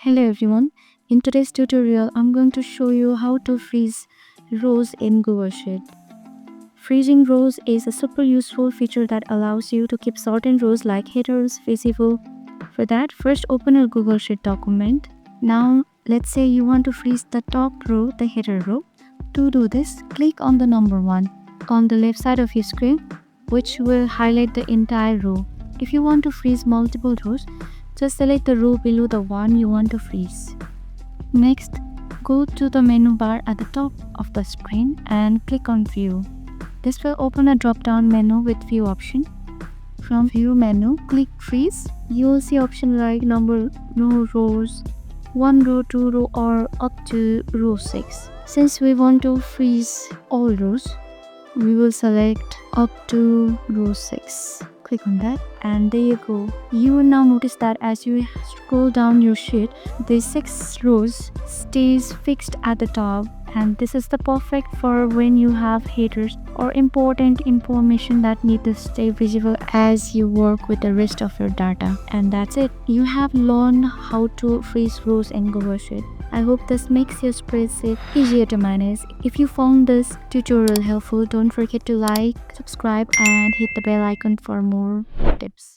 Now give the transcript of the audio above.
Hello everyone, in today's tutorial I'm going to show you how to freeze rows in Google Sheet. Freezing rows is a super useful feature that allows you to keep certain rows like headers visible. For that, first open a Google Sheet document. Now let's say you want to freeze the top row, the header row. To do this, click on the number 1 on the left side of your screen, which will highlight the entire row. If you want to freeze multiple rows, just select the row below the one you want to freeze. Next, go to the menu bar at the top of the screen and click on View. This will open a drop-down menu with few options. From View menu, click Freeze. You will see options like number no rows, 1 row, 2 row, or up to row 6. Since we want to freeze all rows, we will select up to row 6. Click on that and there you go. You will now notice that as you scroll down your sheet, the 6 rows stays fixed at the top, and this is the perfect for when you have headers or important information that need to stay visible as you work with the rest of your data. And that's it. You have learned how to freeze rows in Google Sheet. I hope this makes your spreadsheet easier to manage. If you found this tutorial helpful, don't forget to like, subscribe, and hit the bell icon for more tips.